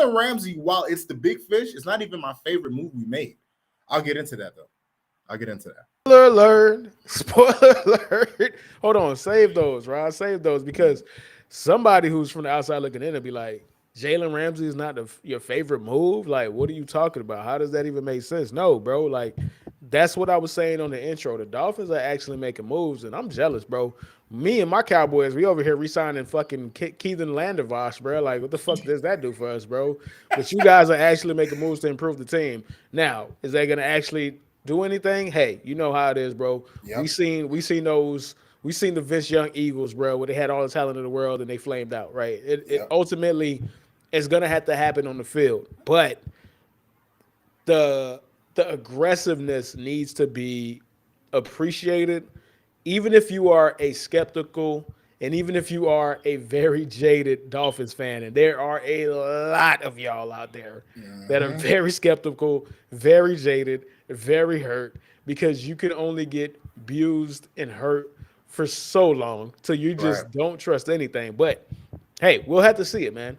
Jalen Ramsey, while it's the big fish, it's not even my favorite move we made. I'll get into that though. I'll get into that. Spoiler alert. Spoiler alert. Hold on. Save those, Rod. Save those because somebody who's from the outside looking in will be like, Jalen Ramsey is not your favorite move? Like, what are you talking about? How does that even make sense? No, bro. Like, that's what I was saying on the intro. The Dolphins are actually making moves, and I'm jealous, bro. Me and my Cowboys, we over here re-signing fucking Keithan Landervosh, bro. Like, what the fuck does that do for us, bro? But you guys are actually making moves to improve the team. Now, is that going to actually do anything? Hey, you know how it is, bro. Yep. We seen the Vince Young Eagles, bro, where they had all the talent in the world and they flamed out, right? It ultimately is gonna have to happen on the field, but the aggressiveness needs to be appreciated, even if you are a skeptical and even if you are a very jaded Dolphins fan, and there are a lot of y'all out there that are very skeptical, very jaded, very hurt, because you can only get abused and hurt for so long till you just don't trust anything. But hey, we'll have to see it, man.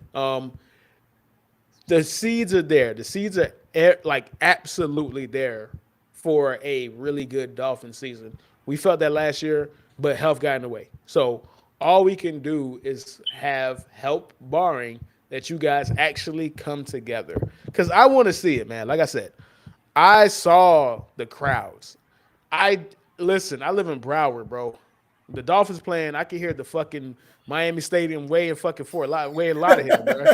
The seeds are there. The seeds are like absolutely there for a really good Dolphin season. We felt that last year, but health got in the way. So all we can do is have help, barring that you guys actually come together. Because I want to see it, man. Like I said, I saw the crowds. I live in Broward, bro. The Dolphins playing, I can hear the fucking Miami Stadium weighing fucking for a lot of him, bro.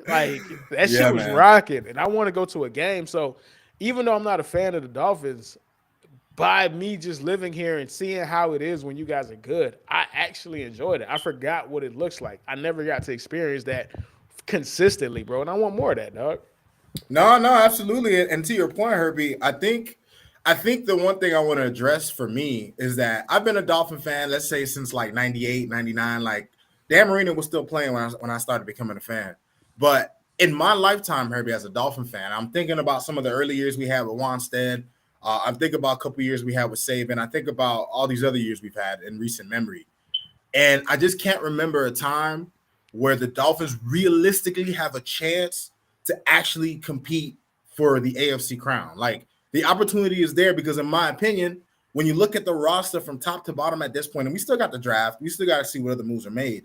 Like that shit was rocking, and I want to go to a game. So even though I'm not a fan of the Dolphins, by me just living here and seeing how it is when you guys are good, I actually enjoyed it. I forgot what it looks like. I never got to experience that consistently, bro, and I want more of that, dog. No, absolutely. And to your point, Herbie, I think the one thing I want to address for me is that I've been a Dolphin fan, let's say since like 98, 99. Like Dan Marino was still playing when I started becoming a fan. But in my lifetime, Herbie, as a Dolphin fan, I'm thinking about some of the early years we had with Wanstead. I'm thinking about a couple years we had with Saban. I think about all these other years we've had in recent memory. And I just can't remember a time where the Dolphins realistically have a chance to actually compete for the AFC crown. Like, the opportunity is there because, in my opinion, when you look at the roster from top to bottom at this point, and we still got the draft, we still got to see what other moves are made.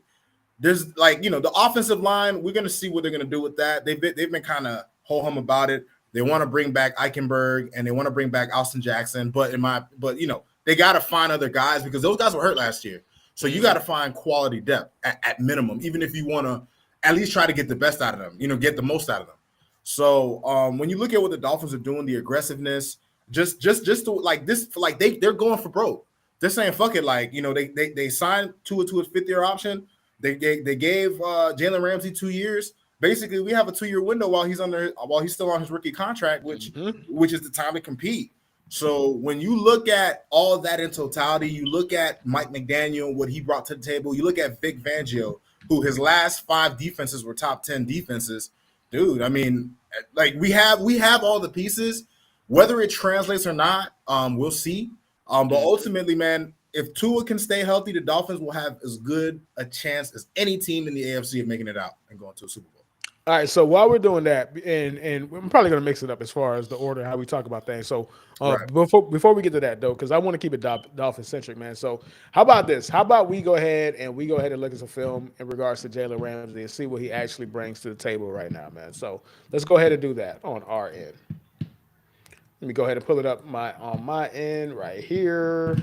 There's like, the offensive line, we're going to see what they're going to do with that. They've been kind of ho-hum about it. They want to bring back Eichenberg and they want to bring back Austin Jackson. But they got to find other guys because those guys were hurt last year. So you got to find quality depth at minimum, even if you want to at least try to get the best out of them, get the most out of them. So when you look at what the Dolphins are doing, the aggressiveness, just to like this, like they're going for broke. They're saying fuck it, like they signed Tua to a 5th-year option. They gave Jalen Ramsey 2 years. Basically, we have a 2-year window while he's still on his rookie contract, which is the time to compete. So when you look at all of that in totality, you look at Mike McDaniel, what he brought to the table. You look at Vic Fangio, who his last 5 defenses were top 10 defenses. Dude, I mean, like we have all the pieces. Whether it translates or not, we'll see. But ultimately, man, if Tua can stay healthy, the Dolphins will have as good a chance as any team in the AFC of making it out and going to a Super Bowl. All right, so while we're doing that, and I'm probably going to mix it up as far as the order how we talk about things. So before we get to that, though, because I want to keep it Dolphin-centric, man. So how about this? How about we go ahead and look at some film in regards to Jalen Ramsey and see what he actually brings to the table right now, man. So let's go ahead and do that on our end. Let me go ahead and pull it up on my end right here.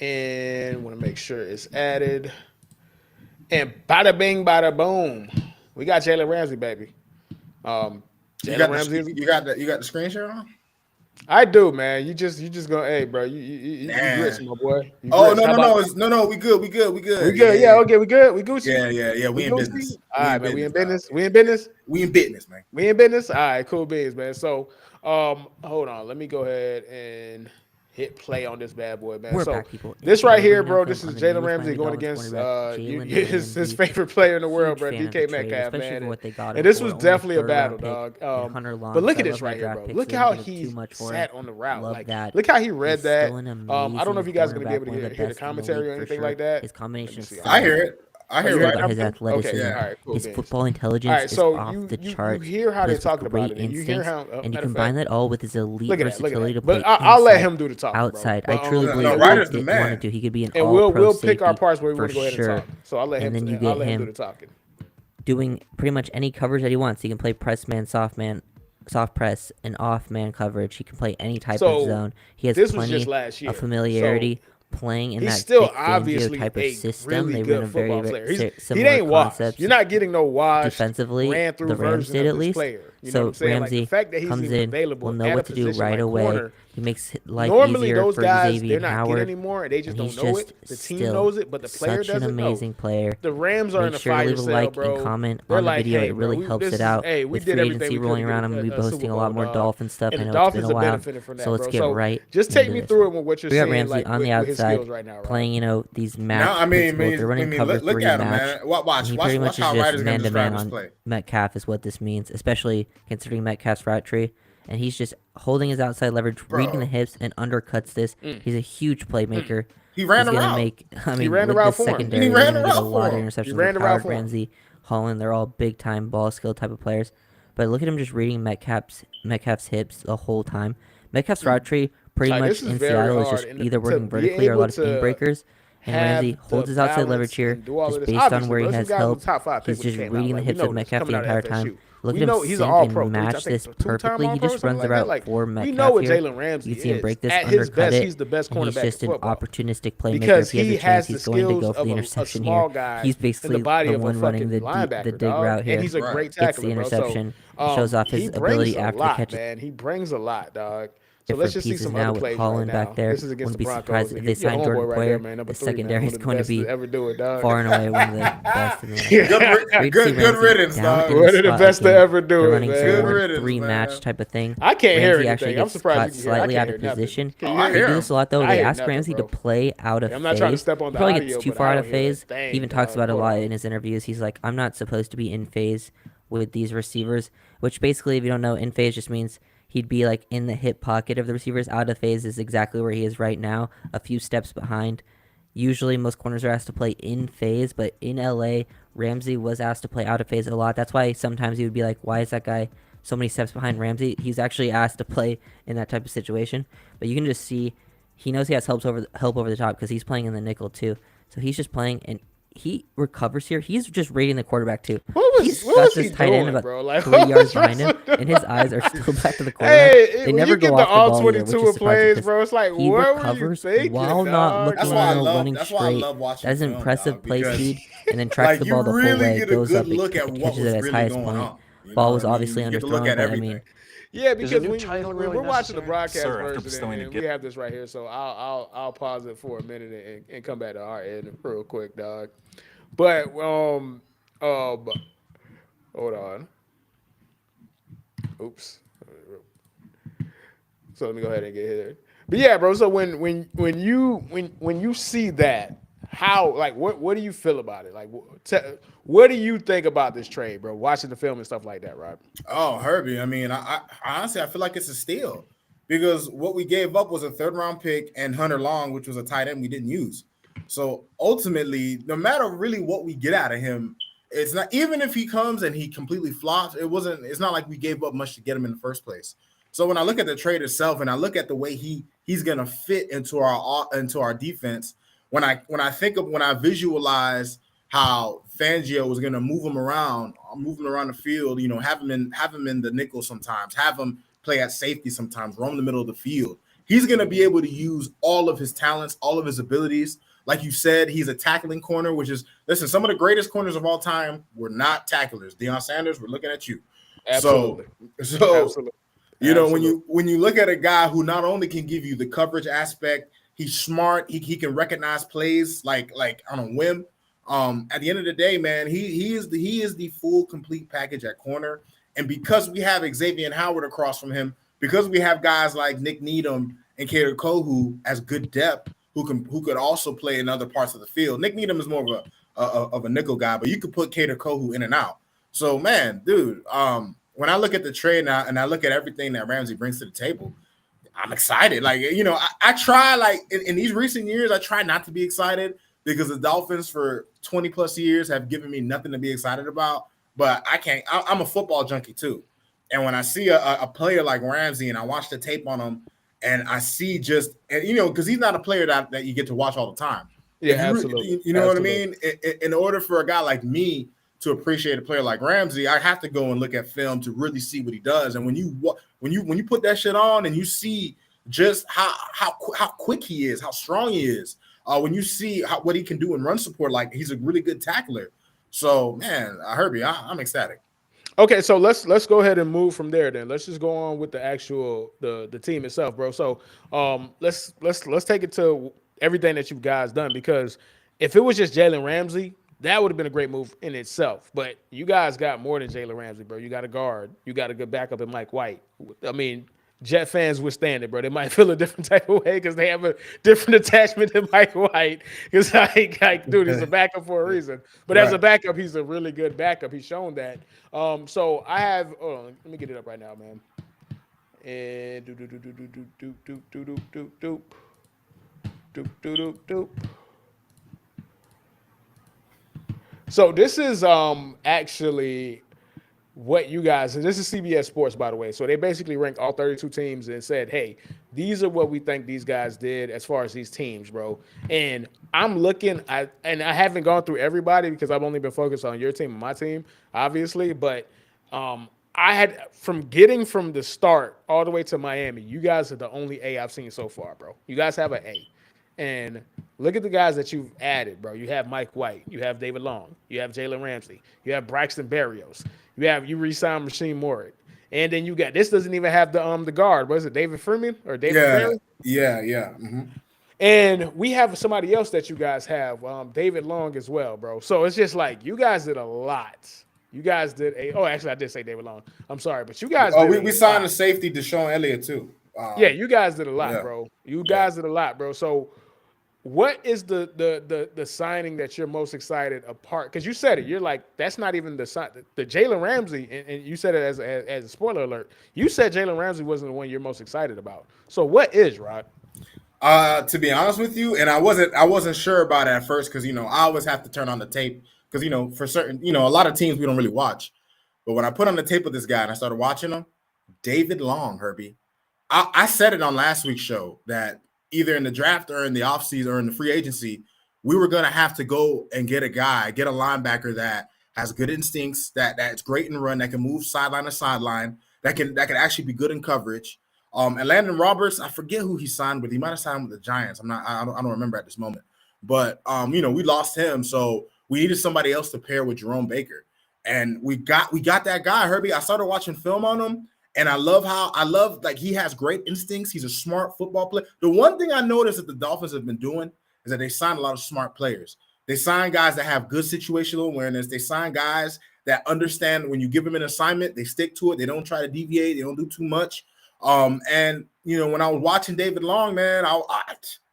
And want to make sure it's added. And bada bing, bada boom. We got Jalen Ramsey, baby. Jalen Ramsey. You got the screen share on? I do, man. You just go, hey, bro. You grits, my boy. No. We good. We good. Yeah. Okay, we good. We Gucci. Yeah. We in business. All right, man. We in business. We in business. We in business, man. We in business. All right, cool beans, man. So, hold on. Let me go ahead and hit play on this bad boy, man. So this right here, bro, this is Jalen Ramsey going against his favorite player in the world, bro, DK Metcalf, man. And this was definitely a battle, dog. But look at this right here, bro. Look how he sat on the route. Like, look how he read that. I don't know if you guys are going to be able to hear the commentary or anything like that. I hear it. I Oh, hear you heard Rodman. his Hamilton? Okay, athleticism, all Yeah. right, cool. his Beans. football All intelligence right, is so off the you charts. hear how they Plays with talking about great it, and you hear instincts, how and you matter of combine fact, that all with his elite look at versatility that. to play But I'll let inside, him do the talking, bro. outside. But I truly No, believe no, if Ryder's he the wanted man. to, he could be an and all-pro we'll pick our safety parts where we for want to go ahead and sure. talk. So I'll let And then you I'll get let him do him the talking. doing pretty much any coverage that he wants. He can play press man, soft press, and off man coverage. He can play any type of So zone. He has this was just plenty last year. of familiarity playing in He's that still Vic Fangio obviously type of a system. really They good run a very, football player. very He similar ain't washed. concepts. You're not getting no washed, Defensively, ran through the Rams version did of at this least. player. You know So what I'm saying? Like the Ramsey fact that he's comes even in, available will know at a what to do position right like away. corner. He makes life Normally, easier those for guys Xavier they're not Howard. good anymore, and they just And don't he's know just it. The team still knows it, but the player such an doesn't know. amazing player. The Rams are in Make a sure to fire leave a sale, like bro. and comment They're on the like, video. hey, It bro, really helps this it is, out. hey, we With did free everything agency we could rolling to around, get I'm going to be a Super posting a Bowl, lot more dog. Dolphin stuff. And I the know it's been Dolphins a are while. benefiting from that, So let's bro. get So right just take into me this. through it with what you're We got seeing, Ramsey like on the with his outside skills right now, right? playing, these No, match I mean, principles. They're running cover look 3 at him, match. man. And Watch he pretty watch much is how just Ryder's gonna man-to-man describe his on play. Metcalf is what this means, especially considering Metcalf's route tree. And he's just holding his outside leverage, reading the Bro, hips, and undercuts this. He's a huge playmaker. he ran He's the going to route. make, I He mean, ran the with route the for him. secondary, He they're ran going the to get a route lot for of him. He interceptions ran with the route Howard, for him. Ramsey, Holland. They're all big-time ball skill type of players. But look at him just reading Metcalf's hips the whole time. Metcalf's route tree pretty Like, much this is in very Seattle is hard, just and either to working be vertically or a able lot of to in-breakers. And have Ramsey holds the his outside balance leverage here and do all just of this. based on Obviously, where he bro, this has guy was help. the top 5 pick He's when he just came reading out. the Like, we hips know of this Metcalf coming the out entire of time. FSU. Look We at him know he's an sink all-pro. and I match think this a two-time perfectly. He all-pro or just something runs the like that. route Like, for we Metcalf know what here. Jalen Ramsey You can see him is. break this, At his undercut best, it, he's the best and he's cornerback just in an football. opportunistic playmaker. Because If he has he a chance, has the he's going to skills go for of the a interception small here. guy He's in basically the body the of a one running fucking the linebacker, dig dog. route here. And he's a Right. great Gets the tackler, bro. So interception. Shows off he his brings ability a after the lot, catch. man. He brings a lot, dog. So Different let's just see pieces some now other with plays right Holland now. back there. This is against Wouldn't the be surprised Broncos. if they Your signed homeboy Jordan right Poyer. there, man. Number The 3, man. secondary One is of the going to best to be ever do it, dog. far and away one of the best in the NFL. Great to see Good Ramsey riddance, down dog. in One the of the slot best to again. ever do They're it, running man. some Good more riddance, 3 man. match type of thing. I can't hear Ramsey actually anything. I'm gets surprised caught you can hear. I slightly can't out hear of nothing. position. Can you Oh, hear I They hear do him. this a lot though. I They hear ask nothing, Ramsey to bro. play out of I'm not trying to phase. step on He the probably audio, gets too but far I out don't of hear a phase. thing, He even talks dog. about it a Hold lot on. in his interviews. He's like, I'm not supposed to be in phase with these receivers, which basically, if you don't know, in phase just means he'd be like in the hip pocket of the receivers. Out of phase is exactly where he is right now, a few steps behind. Usually, most corners are asked to play in phase, but in LA, Ramsey was asked to play out of phase a lot. That's why sometimes you would be like, why is that guy so many steps behind Ramsey? He's actually asked to play in that type of situation. But you can just see he knows he has help over the top because he's playing in the nickel too. So he's just playing, and he recovers here. He's just rating the quarterback too. He's What got was this he tight doing, end about bro? Like, 3 what yards was behind him, Russell and his eyes are still back to the quarterback. Hey, They when never you go get the off the all ball either, 22 which is of surprising plays, because bro, it's like, he what were you recovers thinking, while not dog? looking That's why I love. running That's why I straight. love watching That is film, impressive dog, play because speed, and then tracks like the you ball the whole really way, get a goes good up, look at it what catches was it at its really highest going point. on. You Ball know was what I mean? obviously You get to look underthrown, at but I everything. mean, Yeah, Is a because new when title really we're watching the necessary? broadcast Sir, after version, bestowing a and we gift. have this right here, so I'll pause it for a minute and come back to our end real quick, dog. But hold on. Oops. So let me go ahead and get here. But yeah, bro. So when you see that, how like what do you feel about it? Like what do you think about this trade, bro? Watching the film and stuff like that, Rob. Oh, Herbie. I mean, I honestly I feel like it's a steal because what we gave up was a 3rd round pick and Hunter Long, which was a tight end we didn't use. So ultimately, no matter really what we get out of him, it's not even if he comes and he completely flops. It's not like we gave up much to get him in the first place. So when I look at the trade itself and I look at the way he's gonna fit into our defense, when I visualize how Fangio was gonna move him around the field, you know, have him in the nickel sometimes, have him play at safety sometimes, roam the middle of the field. He's gonna be able to use all of his talents, all of his abilities. Like you said, he's a tackling corner, which is some of the greatest corners of all time were not tacklers. Deion Sanders, we're looking at you. Absolutely. So Absolutely. you know, Absolutely. when you look at a guy who not only can give you the coverage aspect, he's smart. He can recognize plays like on a whim. At the end of the day, man, he is the full complete package at corner. And because we have Xavier Howard across from him, because we have guys like Nick Needham and Kader Kohu as good depth, who could also play in other parts of the field. Nick Needham is more of a nickel guy, but you could put Kader Kohu in and out. So, man, dude, when I look at the trade now and I look at everything that Ramsey brings to the table, I'm excited. Like, you know, I try, like, in these recent years, I try not to be excited because the Dolphins for 20 plus years have given me nothing to be excited about. But I can't. I'm a football junkie too, and when I see a player like Ramsey and I watch the tape on him, and I see just and because he's not a player that you get to watch all the time. Yeah, If absolutely. you know what I mean. In order for a guy like me to appreciate a player like Ramsey, I have to go and look at film to really see what he does. And when you put that shit on and you see just how quick he is, how strong he is, when you see what he can do in run support, like he's a really good tackler. So man, Herbie, I'm ecstatic. Okay, so let's go ahead and move from there. Then let's just go on with the actual the team itself, bro. So let's take it to everything that you guys done, because if it was just Jalen Ramsey, that would have been a great move in itself. But you guys got more than Jalen Ramsey, bro. You got a guard, you got a good backup in Mike White. I mean, Jet fans withstand it, bro. They might feel a different type of way because they have a different attachment to Mike White. Because dude, he's a backup for a reason. But as a backup, he's a really good backup. He's shown that. So I have. Let me get it up right now, man. And So this is actually what you guys, and this is CBS Sports, by the way. So they basically ranked all 32 teams and said, hey, these are what we think these guys did as far as these teams, bro. And I'm looking at, and I haven't gone through everybody because I've only been focused on your team and my team, obviously. But I had, from the start all the way to Miami, you guys are the only A I've seen so far, bro. You guys have an A. And look at the guys that you've added, bro. You have Mike White. You have David Long. You have Jalen Ramsey. You have Braxton Berrios. You re-signed Rasheem Morritt. And then you got, this doesn't even have the guard. What is it, David Freeman or David Ferry? Yeah. Mm-hmm. And we have somebody else that you guys have, David Long as well, bro. So it's just like you guys did a lot. You guys did actually I did say David Long. I'm sorry, but you guys did we signed a safety, Deshaun Elliott too. Yeah, you guys did a lot, bro. You guys did a lot, bro. So what is the signing that you're most excited apart? Because you said it. You're like, that's not even the Jalen Ramsey, and you said it as a spoiler alert. You said Jalen Ramsey wasn't the one you're most excited about. So what is, Rod? To be honest with you, and I wasn't sure about it at first because I always have to turn on the tape because for certain a lot of teams we don't really watch. But when I put on the tape with this guy and I started watching him, David Long, Herbie, I said it on last week's show that either in the draft or in the offseason or in the free agency, we were going to have to go and get a linebacker that has good instincts, that's great in run, that can move sideline to sideline, that can actually be good in coverage. And Landon Roberts, I forget who he signed with. He might have signed with the Giants. I don't remember at this moment. But we lost him, so we needed somebody else to pair with Jerome Baker. And we got that guy, Herbie. I started watching film on him. And I love he has great instincts. He's a smart football player. The one thing I noticed that the Dolphins have been doing is that they sign a lot of smart players. They sign guys that have good situational awareness. They sign guys that understand when you give them an assignment, they stick to it. They don't try to deviate. They don't do too much. And when I was watching David Long, man,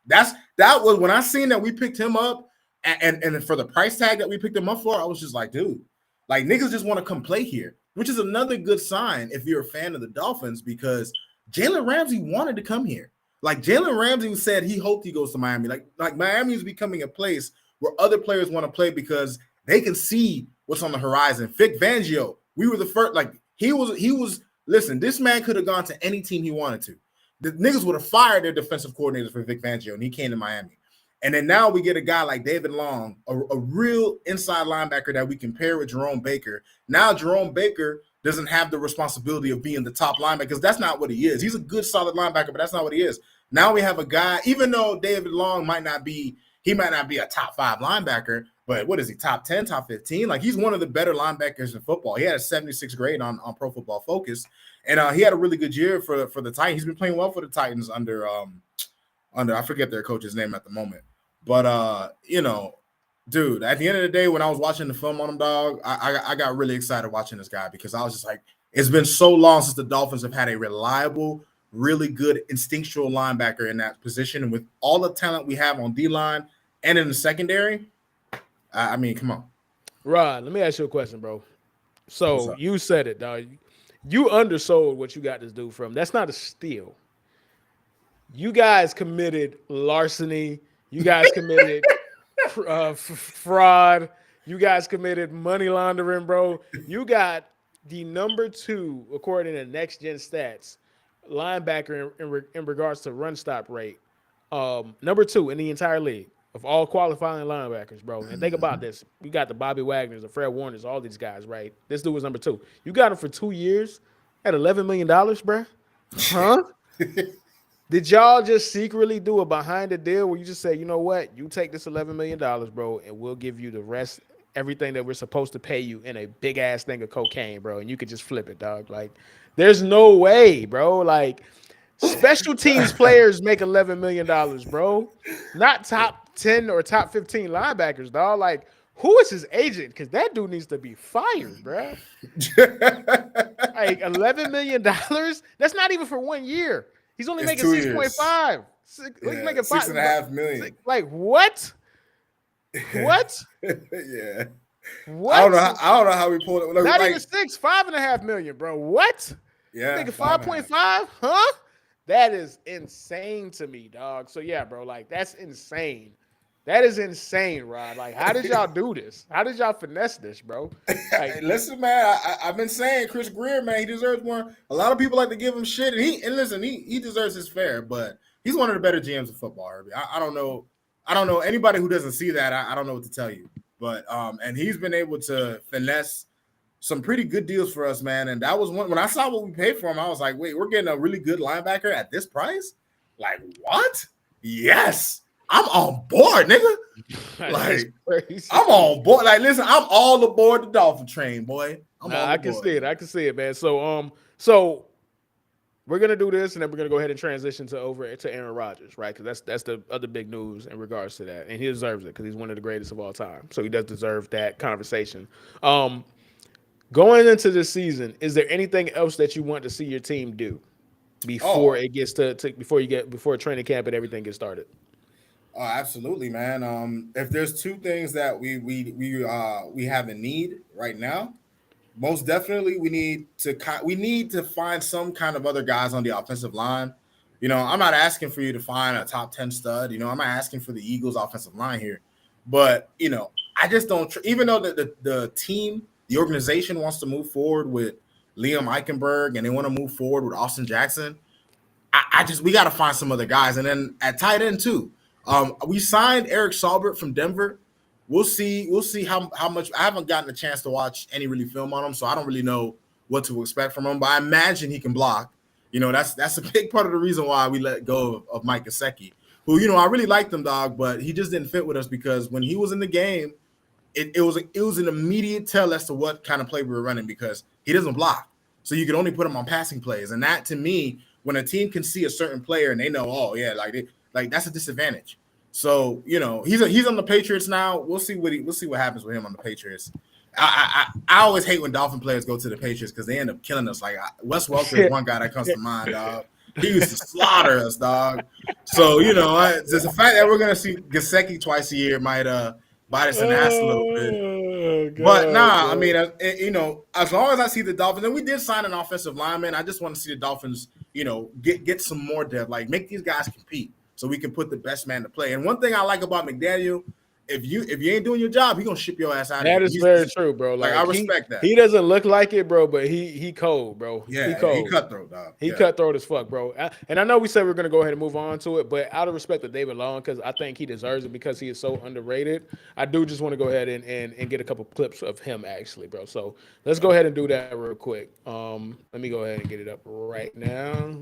that was when I seen that we picked him up and for the price tag that we picked him up for, I was just like, dude, like niggas just want to come play here. Which is another good sign if you're a fan of the Dolphins because Jalen Ramsey wanted to come here. Like Jalen Ramsey said he hoped he goes to Miami. Like Miami is becoming a place where other players want to play because they can see what's on the horizon. Vic Fangio, we were the first. Like he was. Listen, this man could have gone to any team he wanted to. The niggas would have fired their defensive coordinator for Vic Fangio, and he came to Miami. And then now we get a guy like David Long, a real inside linebacker that we can pair with Jerome Baker. Now Jerome Baker doesn't have the responsibility of being the top linebacker because that's not what he is. He's a good, solid linebacker, but that's not what he is. Now we have a guy, even though David Long might not be a top 5 linebacker, but what is he, top 10, top 15? Like he's one of the better linebackers in football. He had a 76 grade on Pro Football Focus, and he had a really good year for the Titans. He's been playing well for the Titans under I forget their coach's name at the moment. But dude, at the end of the day, when I was watching the film on him, dog, I got really excited watching this guy because I was just like, it's been so long since the Dolphins have had a reliable, really good instinctual linebacker in that position. And with all the talent we have on D-line and in the secondary, I mean, come on. Rod, let me ask you a question, bro. So you said it, dog. You undersold what you got this dude from. That's not a steal. You guys committed larceny. You guys committed fraud. You guys committed money laundering, bro. You got the number 2, according to Next Gen Stats, linebacker in regards to run stop rate. Number 2 in the entire league of all qualifying linebackers, bro. And think about this: you got the Bobby Wagners, the Fred Warners, all these guys, right? This dude was number 2. You got him for 2 years at $11 million, bro. Huh? Did y'all just secretly do a behind the deal where you just say, you know what, you take this $11 million, bro, and we'll give you the rest, everything that we're supposed to pay you in a big ass thing of cocaine, bro, and you could just flip it, dog? Like, there's no way, bro. Like, special teams players make $11 million, bro. Not top 10 or top 15 linebackers, dog. Like, who is his agent? Because that dude needs to be fired, bro. Like, $11 million? That's not even for 1 year. He's only making 6.5. He's making $6.5 million. Like, what? What? Yeah. What? I don't know how we pulled it. Not even 6, $5.5 million, bro. What? Yeah. Making 5.5? Huh? That is insane to me, dog. So yeah, bro, like, that's insane. That is insane, Rod. Like, how did y'all do this? How did y'all finesse this, bro? Like, hey, listen, man, I've been saying Chris Greer, man, he deserves more. A lot of people like to give him shit, and he deserves his fair, but he's one of the better GMs of football, Herbie. I don't know anybody who doesn't see that. I don't know what to tell you, but and he's been able to finesse some pretty good deals for us, man. And that was when I saw what we paid for him, I was like, wait, we're getting a really good linebacker at this price? Like, what? Yes. I'm on board, nigga. Like, I'm on board. Like, listen, I'm all aboard the Dolphin train, boy. I can see it. I can see it, man. So we're gonna do this, and then we're gonna go ahead and transition over to Aaron Rodgers, right? Because that's the other big news in regards to that, and he deserves it because he's one of the greatest of all time. So he does deserve that conversation. Going into this season, is there anything else that you want to see your team do before it gets before training camp and everything gets started? Oh, absolutely, man. If there's 2 things that we have a need right now, most definitely we need to find some kind of other guys on the offensive line. You know, I'm not asking for you to find a top 10 stud. You know, I'm not asking for the Eagles offensive line here, but you know, I just don't. Even though the team, the organization wants to move forward with Liam Eichenberg and they want to move forward with Austin Jackson, we got to find some other guys, and then at tight end too. We signed Eric Saubert from Denver. We'll see how much. I haven't gotten a chance to watch any really film on him, so I don't really know what to expect from him. But I imagine he can block. You know, that's a big part of the reason why we let go of Mike Gesicki, who, you know, I really liked him, dog, but he just didn't fit with us because when he was in the game, it was an immediate tell as to what kind of play we were running because he doesn't block. So you can only put him on passing plays, and that to me, when a team can see a certain player and they know, oh yeah, like that's a disadvantage. So, you know, he's on the Patriots now. We'll see what happens with him on the Patriots. I always hate when Dolphin players go to the Patriots because they end up killing us. Like Wes Welker is one guy that comes to mind, dog. He used to slaughter us, dog. So, you know, just the fact that we're gonna see Gesicki twice a year might bite us in the ass a little bit. But nah, I mean, you know, as long as I see the Dolphins, and we did sign an offensive lineman, I just want to see the Dolphins, you know, get some more depth, like make these guys compete. So we can put the best man to play. And one thing I like about McDaniel, if you ain't doing your job, he gonna ship your ass out. That is very true, bro. Like I respect that. He doesn't look like it, bro, but he cold, bro. Yeah, he cold. He cutthroat, dog. He cutthroat as fuck, bro. And I know we said we're gonna go ahead and move on to it, but out of respect to David Long, because I think he deserves it because he is so underrated. I do just want to go ahead and get a couple clips of him actually, bro. So let's go ahead and do that real quick. Let me go ahead and get it up right now.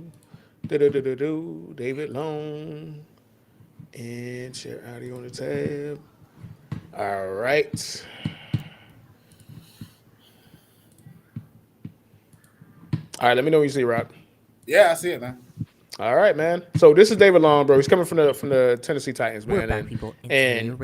David Long. And share audio on the tab. All right. All right, let me know when you see it, Rob. Yeah, I see it, man. All right, man. So this is David Long, bro. He's coming from the Tennessee Titans, man. And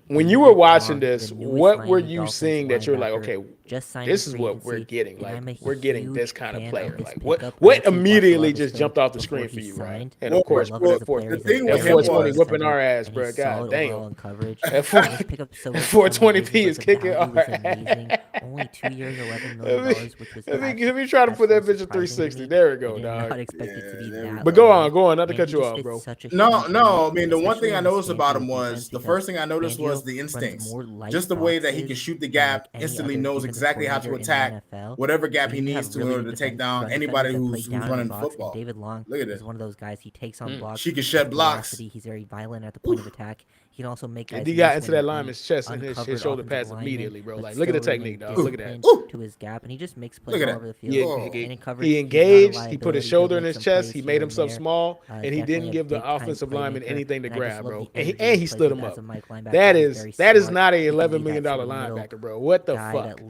when you were watching this, what were you seeing that you're like, okay, this is what we're getting. Like, we're getting this kind of player. Like, what immediately just jumped off the screen for you, right? And of course, the thing with him was whipping our ass, bro. God damn. That 420p is kicking our ass. Only 2 years, $11 million, which was let me try to put that bitch at 360. There we go, dog. Not expected to be agree. But go on, not to cut you off, bro. No. I mean, the one thing I noticed about him was the first thing I noticed was the instincts. Just the way that he can shoot the gap, instantly knows exactly how to attack whatever gap he needs to in order to take down anybody who's running the football. David Long Look at is it. one of those guys. He takes on blocks. She can shed blocks. He's very violent at the point of attack. He can also make guys. And he got into that lineman's chest and his shoulder pads immediately, bro. Like, look at the technique, dog. Look at that. To his gap, and he just makes plays all over the field. He engaged. He put his shoulder in his chest. He made himself small, and he didn't give the offensive lineman anything to grab, bro. And he stood him up. That is not a $11 million linebacker, bro. What the fuck?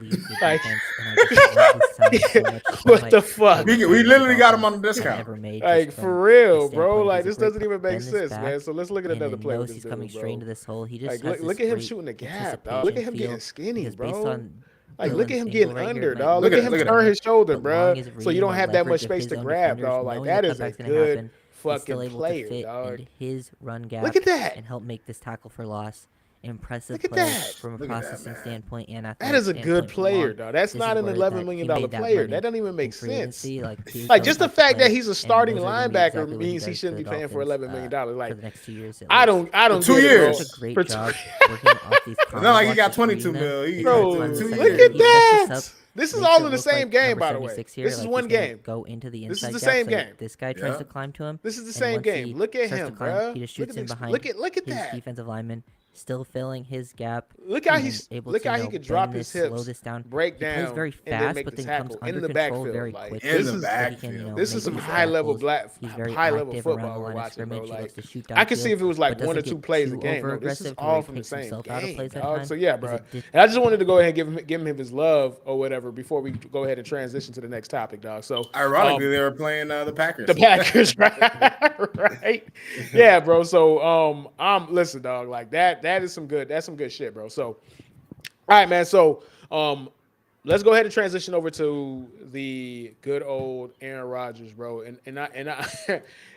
What the fuck? We literally got him on a discount. Like, for real, bro. Like, this doesn't even make sense, man. So let's look at another play. He's coming straight into this hole. He just look at him shooting the gap, dog. Look at him getting skinny, bro. Like, look at him getting under, dog. Look at him turn his shoulder, bro. So you don't have that much space to grab, dog. Like, that is a good fucking player, dog. His run gap. Look at that. And help make this tackle for loss. Impressive play from a processing standpoint and that is a good player, though. That's not an $11 million player. That doesn't even make sense. Like, just the fact that he's a starting linebacker means he shouldn't be paying for $11 million. Like, for the next 2 years. I don't. 2 years. It's a great job working off these. It's not like he got 22 mil. Bro, look at that. This is all in the same game, by the way. This is one game. Go into the inside. This is the same game. This guy tries to climb to him. This is the same game. Look at him, bro. He just shoots in behind. Look at his that. Defensive lineman. Still filling his gap. Look how he could drop his hips, slow this down, break down, he plays very fast, but then comes under control very quickly. This is some high level football we're watching, bro. Like, I could see if it was like 1 or 2 plays a game. No, this is all from the same game. So yeah, bro. And I just wanted to go ahead and give him his love or whatever before we go ahead and transition to the next topic, dog. So ironically, they were playing the Packers. The Packers, right? Yeah, bro. So listen, dog. Like that is some good. That's some good shit, bro. So, all right, man. So, let's go ahead and transition over to the good old Aaron Rodgers, bro. And you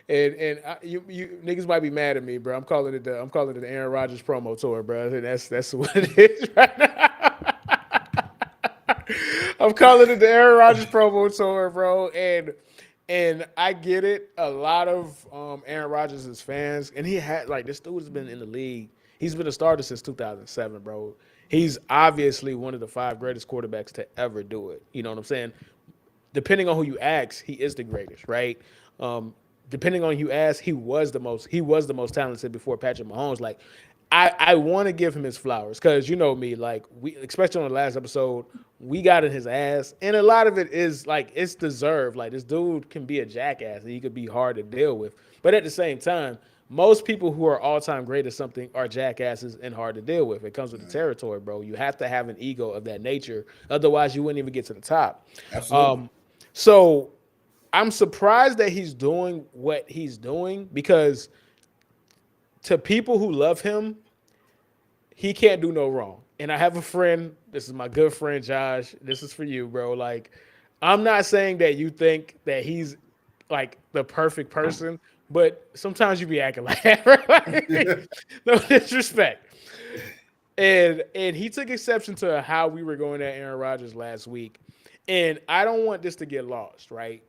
niggas might be mad at me, bro. I'm calling it the Aaron Rodgers promo tour, bro. And that's what it is right now. I'm calling it the Aaron Rodgers promo tour, bro. And I get it. A lot of Aaron Rodgers' fans, and he had this dude has been in the league. He's been a starter since 2007, bro. He's obviously one of the 5 greatest quarterbacks to ever do it. You know what I'm saying? Depending on who you ask, he is the greatest, right? Depending on who you ask, he was the most talented before Patrick Mahomes. Like, I want to give him his flowers because you know me, like we, especially on the last episode, we got in his ass, and a lot of it is like it's deserved. Like, this dude can be a jackass, and he could be hard to deal with, but at the same time, most people who are all-time great at something are jackasses and hard to deal with. It comes with the territory, bro. You have to have an ego of that nature. Otherwise, you wouldn't even get to the top. Absolutely. So I'm surprised that he's doing what he's doing because to people who love him, he can't do no wrong. And I have a friend. This is my good friend, Josh. This is for you, bro. Like, I'm not saying that you think that he's like the perfect person, but sometimes you be acting like that, right? No disrespect. And he took exception to how we were going at Aaron Rodgers last week. And I don't want this to get lost, right?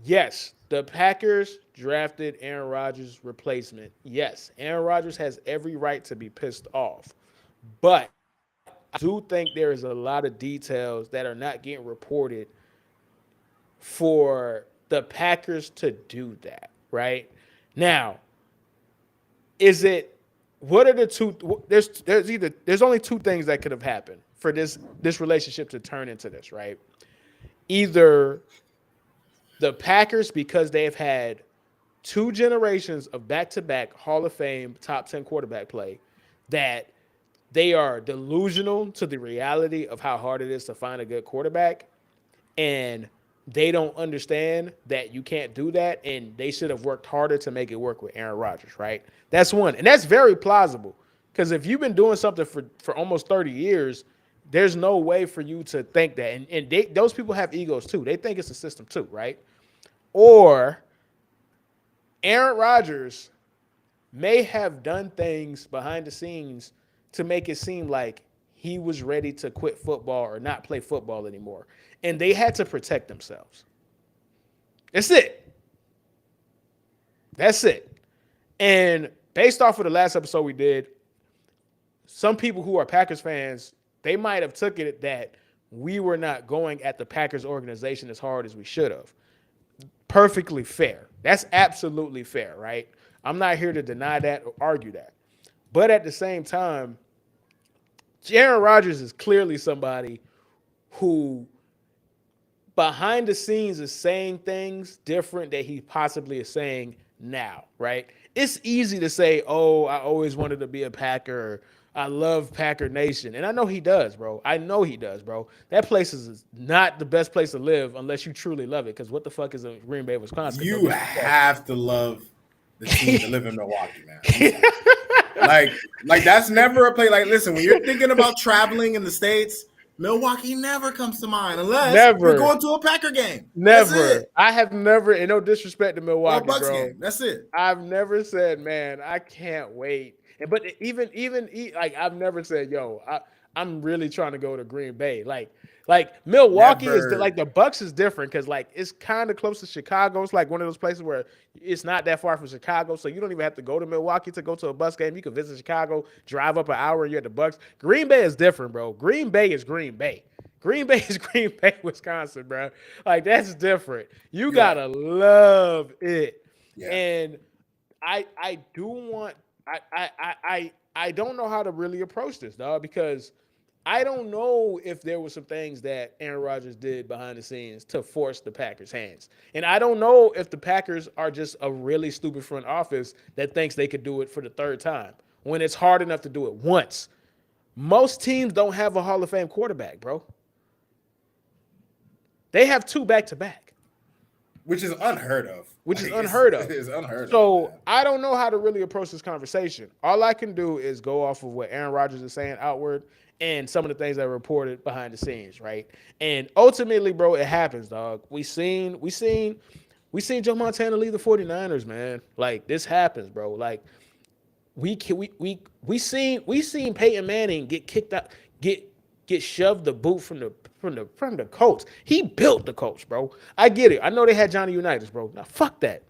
Yes, the Packers drafted Aaron Rodgers' replacement. Yes, Aaron Rodgers has every right to be pissed off. But I do think there is a lot of details that are not getting reported for the Packers to do that, right? Now, what are the two? There's only 2 things that could have happened for this relationship to turn into this, right? Either the Packers, because they've had 2 generations of back-to-back Hall of Fame top 10 quarterback play, that they are delusional to the reality of how hard it is to find a good quarterback, and they don't understand that you can't do that, and they should have worked harder to make it work with Aaron Rodgers, right? That's one. And that's very plausible because if you've been doing something for almost 30 years, there's no way for you to think that. And those people have egos too. They think it's a system too, right? Or Aaron Rodgers may have done things behind the scenes to make it seem like he was ready to quit football or not play football anymore. And they had to protect themselves. That's it. That's it. And based off of the last episode we did, some people who are Packers fans, they might have took it that we were not going at the Packers organization as hard as we should have. Perfectly fair. That's absolutely fair, right? I'm not here to deny that or argue that. But at the same time, Aaron Rodgers is clearly somebody who behind the scenes is saying things different that he possibly is saying now, right? It's easy to say, oh, I always wanted to be a Packer. Or, I love Packer Nation. And I know he does, bro. I know he does, bro. That place is not the best place to live unless you truly love it. Because what the fuck is in Green Bay, Wisconsin? You have to love the team to live in Milwaukee, man. like that's never a play. Like, listen, when you're thinking about traveling in the States, Milwaukee never comes to mind unless you're going to a Packer game. Never. I have never, and no disrespect to Milwaukee, Bucks bro. Game. That's it. I've never said, man, I can't wait. But even like I've never said, yo, I'm really trying to go to Green Bay. Like Milwaukee is like the Bucks is different because like it's kind of close to Chicago. It's like one of those places where it's not that far from Chicago, so you don't even have to go to Milwaukee to go to a Bucks game. You can visit Chicago, drive up an hour, and you're at the Bucks. Green Bay is different, bro. Green Bay is Green Bay. Green Bay is Green Bay, Wisconsin, bro. Like that's different. You gotta love it. Yeah. And I do want. I don't know how to really approach this, dog, because I don't know if there were some things that Aaron Rodgers did behind the scenes to force the Packers' hands. And I don't know if the Packers are just a really stupid front office that thinks they could do it for the third time when it's hard enough to do it once. Most teams don't have a Hall of Fame quarterback, bro. They have 2 back-to-back. Which is unheard of. It is unheard of. So man. I don't know how to really approach this conversation. All I can do is go off of what Aaron Rodgers is saying outward and some of the things that are reported behind the scenes, right? And ultimately, bro, it happens, dog. We seen Joe Montana leave the 49ers, man. Like this happens, bro. Like we seen Peyton Manning get kicked out, get shoved the boot from the Colts. He built the Colts, bro. I get it. I know they had Johnny Unitas, bro. Now fuck that.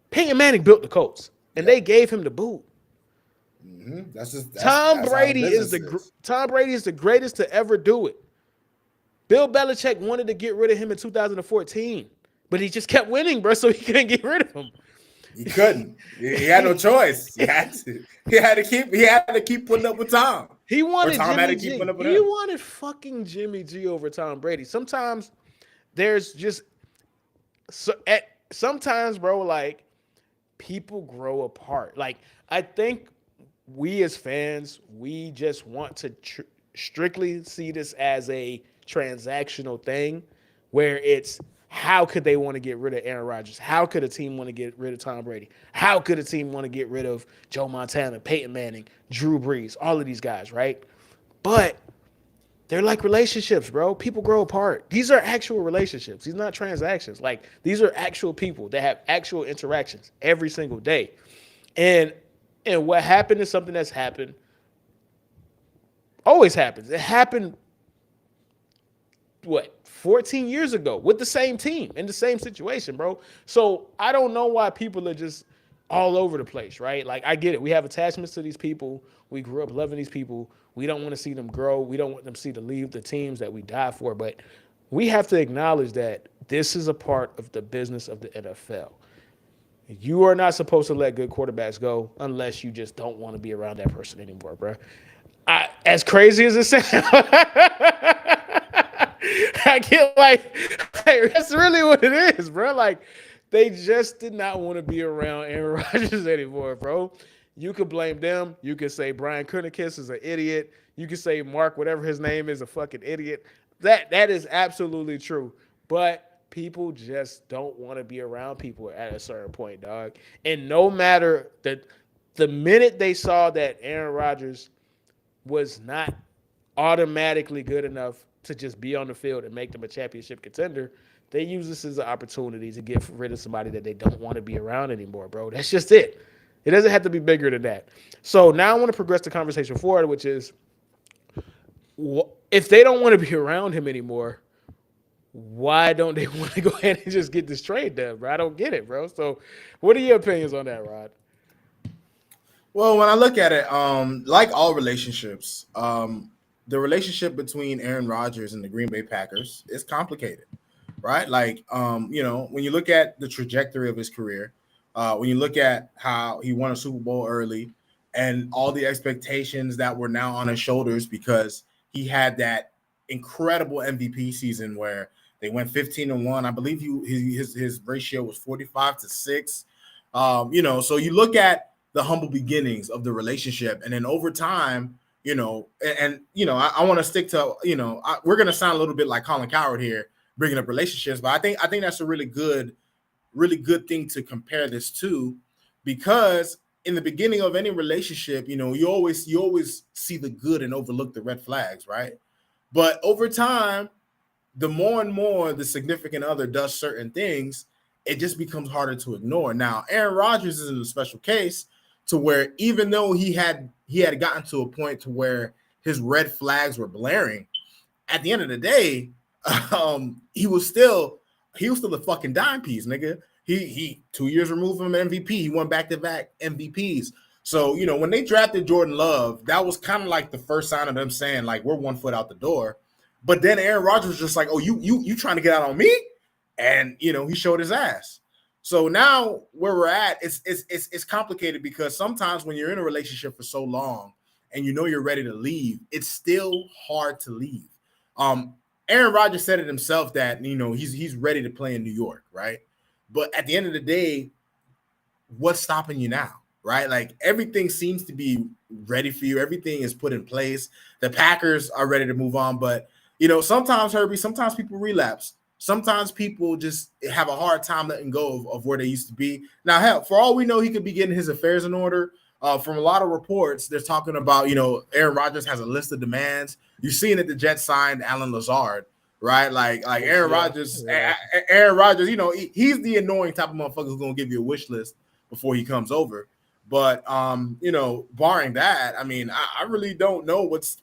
Peyton Manning built the Colts, and they gave him the boot. Mm-hmm. Tom Brady is the greatest to ever do it. Bill Belichick wanted to get rid of him in 2014, but he just kept winning, bro. So he couldn't get rid of him. He couldn't. He had no choice. He had to keep putting up with Tom. He wanted Tom Jimmy G. He wanted fucking Jimmy G over Tom Brady. Sometimes there's just sometimes, bro, like people grow apart. Like I think we as fans, we just want to strictly see this as a transactional thing where it's how could they want to get rid of Aaron Rodgers? How could a team want to get rid of Tom Brady? How could a team want to get rid of Joe Montana, Peyton Manning, Drew Brees, all of these guys, right? But they're like relationships, bro. People grow apart. These are actual relationships. These are not transactions. Like these are actual people that have actual interactions every single day. And what happened is something that's happened. Always happens. It happened, 14 years ago with the same team in the same situation, bro. So I don't know why people are just all over the place, right? Like I get it. We have attachments to these people. We grew up loving these people. We don't want to see them grow. We don't want them to leave the teams that we die for. But we have to acknowledge that this is a part of the business of the NFL. You are not supposed to let good quarterbacks go unless you just don't want to be around that person anymore, bro. As crazy as it sounds, I get like that's really what it is, bro. Like they just did not want to be around Aaron Rodgers anymore, bro. You could blame them. You could say Brian Kunikis is an idiot. You could say Mark, whatever his name is, a fucking idiot. That is absolutely true. But people just don't want to be around people at a certain point, dog. And no matter the minute they saw that Aaron Rodgers was not automatically good enough to just be on the field and make them a championship contender, they use this as an opportunity to get rid of somebody that they don't want to be around anymore, bro. That's just it. It doesn't have to be bigger than that. So now I want to progress the conversation forward, which is if they don't want to be around him anymore, why don't they want to go ahead and just get this trade done, bro? I don't get it, bro. So, what are your opinions on that, Rod? Well, when I look at it, like all relationships, the relationship between Aaron Rodgers and the Green Bay Packers is complicated, right? Like, when you look at the trajectory of his career, when you look at how he won a Super Bowl early and all the expectations that were now on his shoulders because he had that incredible MVP season where they went 15-1. I believe his ratio was 45-6. So you look at the humble beginnings of the relationship, and then over time, I want to stick to, we're going to sound a little bit like Colin Cowherd here, bringing up relationships, but I think that's a really good thing to compare this to, because in the beginning of any relationship, you always see the good and overlook the red flags, right? But over time, the more and more the significant other does certain things, it just becomes harder to ignore. Now, Aaron Rodgers is in a special case to where even though he had gotten to a point to where his red flags were blaring, at the end of the day, he was still a fucking dime piece, nigga. He 2 years removed from MVP. He won back-to-back MVPs. So, when they drafted Jordan Love, that was kind of like the first sign of them saying, like, we're 1 foot out the door. But then Aaron Rodgers was just like, oh, you trying to get out on me? And, he showed his ass. So now where we're at, it's complicated because sometimes when you're in a relationship for so long and you're ready to leave, it's still hard to leave. Aaron Rodgers said it himself that, he's ready to play in New York, right? But at the end of the day, what's stopping you now, right? Like everything seems to be ready for you. Everything is put in place. The Packers are ready to move on. But, sometimes, Herbie, sometimes people relapse. Sometimes people just have a hard time letting go of where they used to be. Now, hell, for all we know, he could be getting his affairs in order. From a lot of reports, they're talking about, Aaron Rodgers has a list of demands. You're seeing that the Jets signed Alan Lazard, right? Like Aaron Rodgers, Aaron Rodgers, he's the annoying type of motherfucker who's going to give you a wish list before he comes over. But, barring that, I mean, I really don't know what's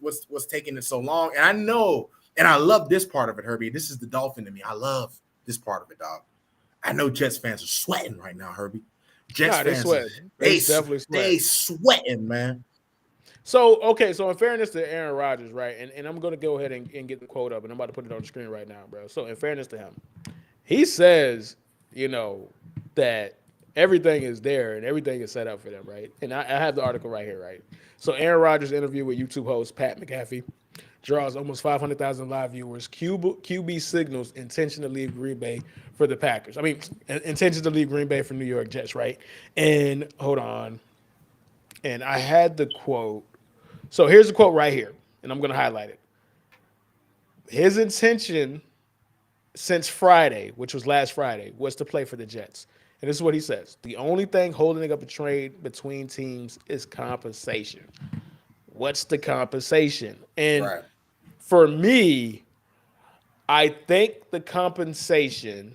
taking it so long. And I know. And I love this part of it, Herbie. This is the Dolphin to me. I love this part of it, dog. I know Jets fans are sweating right now, Herbie. Jets fans, they definitely sweating. They sweating, man. So in fairness to Aaron Rodgers, right, and I'm going to go ahead and get the quote up, and I'm about to put it on the screen right now, bro. So in fairness to him, he says, that everything is there and everything is set up for them, right? And I have the article right here, right? So Aaron Rodgers interview with YouTube host Pat McAfee draws almost 500,000 live viewers. QB signals intention to leave Green Bay for the Packers. I mean, intention to leave Green Bay for New York Jets, right? And hold on. And I had the quote. So here's the quote right here, and I'm going to highlight it. His intention since Friday, which was last Friday, was to play for the Jets. And this is what he says. The only thing holding up a trade between teams is compensation. What's the compensation? And for me, I think the compensation,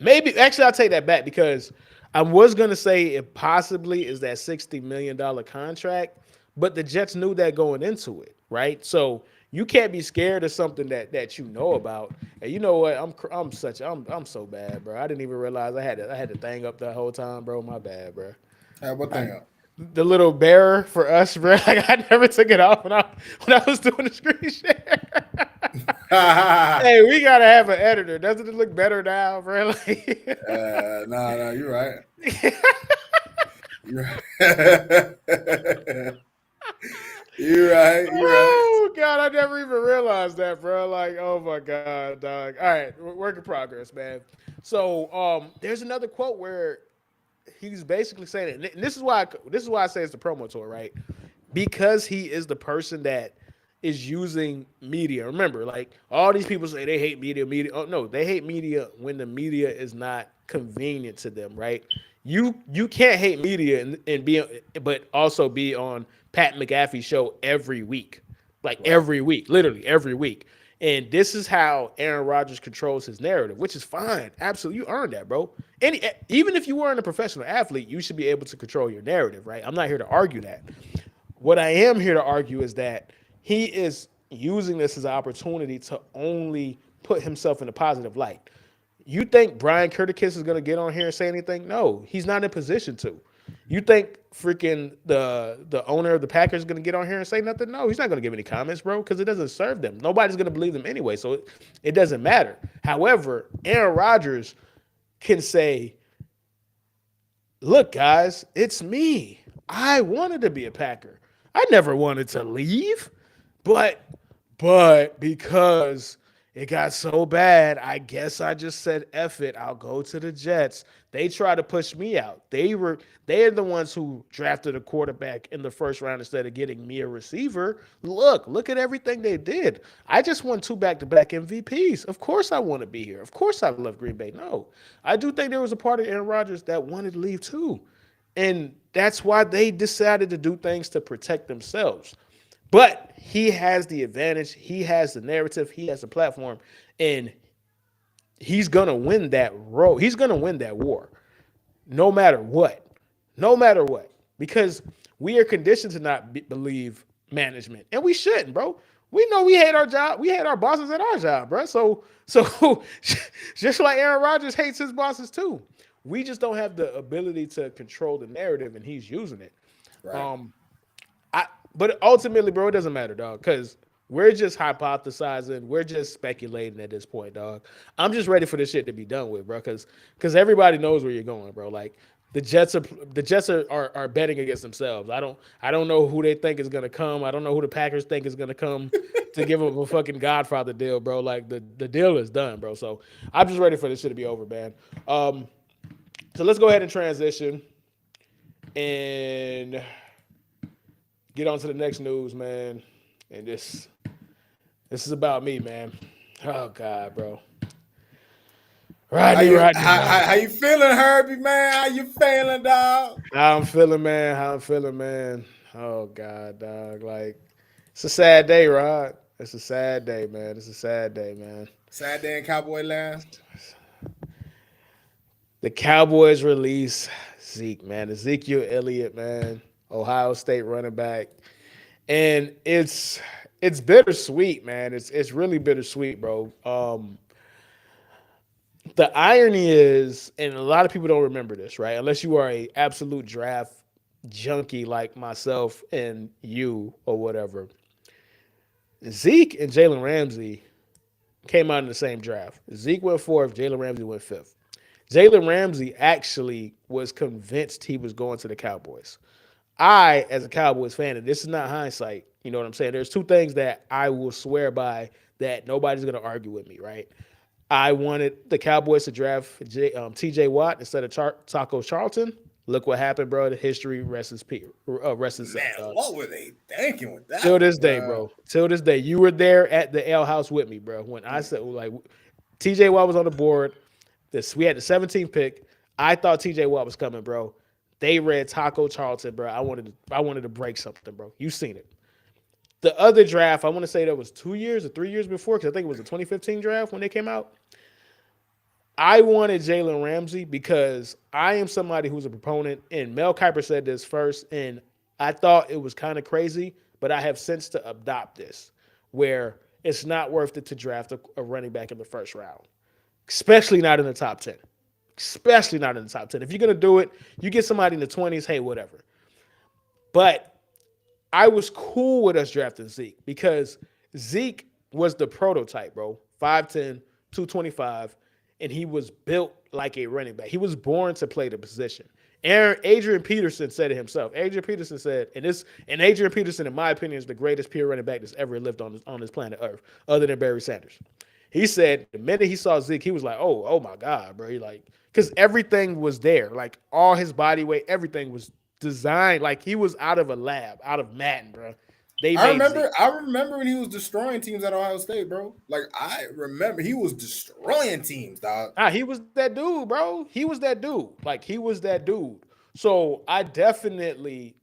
actually I'll take that back because I was going to say it possibly is that $60 million contract, but the Jets knew that going into it, right? So you can't be scared of something that you know about. And you know what? I'm so bad, bro. I didn't even realize I had the thing up the whole time, bro. My bad, bro. What thing up? The little bearer for us, bro. Like I never took it off when I was doing the screen share. Hey, we gotta have an editor. Doesn't it look better now, bro? Like, no, you're right. You're right. You're right. Oh God, I never even realized that, bro. Like, oh my God, dog. All right, work in progress, man. So, there's another quote where he's basically saying it. And this is why I say it's the promo tour, right? Because he is the person that is using media. Remember, like all these people say they hate media. Oh no, they hate media when the media is not convenient to them, right? You can't hate media and be, but also be on Pat McAfee's show every week, every week, literally every week. And this is how Aaron Rodgers controls his narrative, which is fine. Absolutely. You earned that, bro. Even if you weren't a professional athlete, you should be able to control your narrative, right? I'm not here to argue that. What I am here to argue is that he is using this as an opportunity to only put himself in a positive light. You think Brian Curtis is going to get on here and say anything? No, he's not in position to. You think freaking the owner of the Packers is going to get on here and say nothing? No, he's not going to give any comments, bro, because it doesn't serve them. Nobody's going to believe them anyway, so it doesn't matter. However, Aaron Rodgers can say, look, guys, it's me. I wanted to be a Packer. I never wanted to leave, but because it got so bad, I guess I just said, F it, I'll go to the Jets. They tried to push me out. They're the ones who drafted a quarterback in the first round instead of getting me a receiver. Look at everything they did. I just won 2 back-to-back MVPs. Of course I want to be here. Of course I love Green Bay. No, I do think there was a part of Aaron Rodgers that wanted to leave too. And that's why they decided to do things to protect themselves. But he has the advantage. He has the narrative. He has the platform. And he's going to win that road. He's going to win that war no matter what. No matter what. Because we are conditioned to not believe management. And we shouldn't, bro. We know we hate our job. We hate our bosses at our job, bro. So just like Aaron Rodgers hates his bosses too. We just don't have the ability to control the narrative, and he's using it. Right. But ultimately, bro, it doesn't matter, dog, because we're just hypothesizing. We're just speculating at this point, dog. I'm just ready for this shit to be done with, bro, because everybody knows where you're going, bro. Like the Jets are betting against themselves. I don't know who they think is gonna come. I don't know who the Packers think is gonna come to give them a fucking Godfather deal, bro. Like the deal is done, bro. So I'm just ready for this shit to be over, man. So let's go ahead and transition and get on to the next news, man. And this is about me, man. Oh God, bro. Rodney. How you feeling, Herbie, man? How you feeling, dog? How I'm feeling, man. Oh God, dog. Like, it's a sad day, Rod. It's a sad day, man. Sad day in Cowboy land. The Cowboys release Zeke, man. Ezekiel Elliott, man. Ohio State running back. And it's bittersweet, man. It's really bittersweet, bro. The irony is, and a lot of people don't remember this, right? Unless you are a absolute draft junkie like myself and you or whatever. Zeke and Jalen Ramsey came out in the same draft. Zeke went 4th, Jalen Ramsey went 5th. Jalen Ramsey actually was convinced he was going to the Cowboys. I, as a Cowboys fan, and this is not hindsight, you know what I'm saying? There's 2 things that I will swear by that nobody's going to argue with me, right? I wanted the Cowboys to draft T.J. Watt instead of Taco Charlton. Look what happened, bro. The history rests his Man, what were they thinking with that? Till this day, bro. Till this day. You were there at the L house with me, bro. When I said, like, T.J. Watt was on the board. We had the 17th pick. I thought T.J. Watt was coming, bro. They read Taco Charlton, bro. I wanted to break something, bro. You seen it. The other draft, I want to say that was 2 years or 3 years before, because I think it was the 2015 draft when they came out. I wanted Jalen Ramsey because I am somebody who's a proponent, and Mel Kiper said this first, and I thought it was kind of crazy, but I have since to adopt this, where it's not worth it to draft a running back in the first round, especially not in the top 10. Especially not in the top 10. If you're going to do it, you get somebody in the 20s, hey, whatever. But I was cool with us drafting Zeke because Zeke was the prototype, bro. 5'10", 225, and he was built like a running back. He was born to play the position. Adrian Peterson said it himself. Adrian Peterson said, and Adrian Peterson, in my opinion, is the greatest pure running back that's ever lived on this planet Earth, other than Barry Sanders. He said the minute he saw Zeke, he was like, oh my God, bro. He like, because everything was there. Like, all his body weight, everything was designed. Like, he was out of a lab, out of Madden, bro. I remember when he was destroying teams at Ohio State, bro. Like, I remember he was destroying teams, dog. He was that dude, bro. He was that dude. Like, he was that dude. So I definitely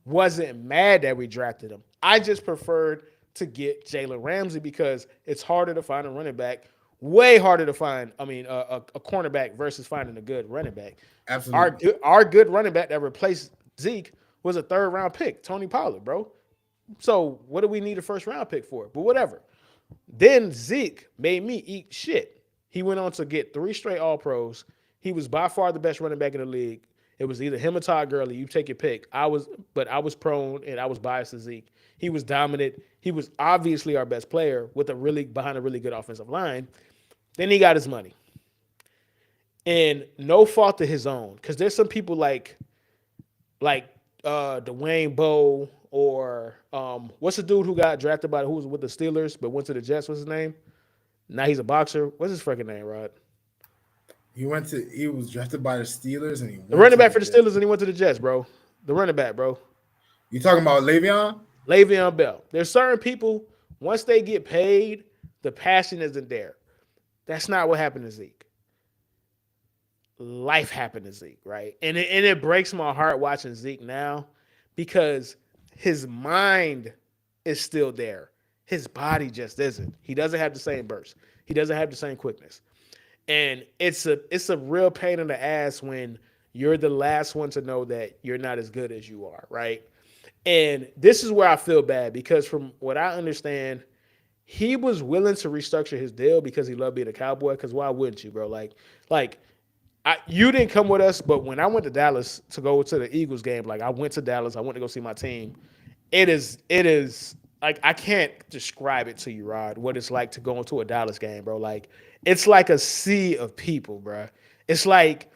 wasn't mad that we drafted him. I just preferred to get Jalen Ramsey because it's harder to find a running back. Way harder to find, a cornerback versus finding a good running back. Absolutely. Our good running back that replaced Zeke was a 3rd-round pick, Tony Pollard, bro. So what do we need a first round pick for? But whatever. Then Zeke made me eat shit. He went on to get 3 straight All Pros. He was by far the best running back in the league. It was either him or Todd Gurley. You take your pick. I was prone and I was biased to Zeke. He was dominant. He was obviously our best player with behind a really good offensive line. Then he got his money. And no fault to his own. Because there's some people like Dwayne Bowe or what's the dude who got drafted who was with the Steelers but went to the Jets? What's his name? Now he's a boxer. What's his freaking name, Rod? He was drafted by the Steelers and The running back for the Steelers and he went to the Jets, bro. The running back, bro. You talking about Le'Veon? Le'Veon Bell. There's certain people, once they get paid, the passion isn't there. That's not what happened to Zeke. Life happened to Zeke, right? And it breaks my heart watching Zeke now because his mind is still there. His body just isn't. He doesn't have the same burst. He doesn't have the same quickness. And it's a real pain in the ass when you're the last one to know that you're not as good as you are, right? And this is where I feel bad because from what I understand, he was willing to restructure his deal because he loved being a Cowboy. Because why wouldn't you, bro? You didn't come with us, but when I went to Dallas to go to the Eagles game, like I went to Dallas, I went to go see my team. It is like I can't describe it to you, Rod, what it's like to go into a Dallas game, bro. Like it's like a sea of people, bro. It's like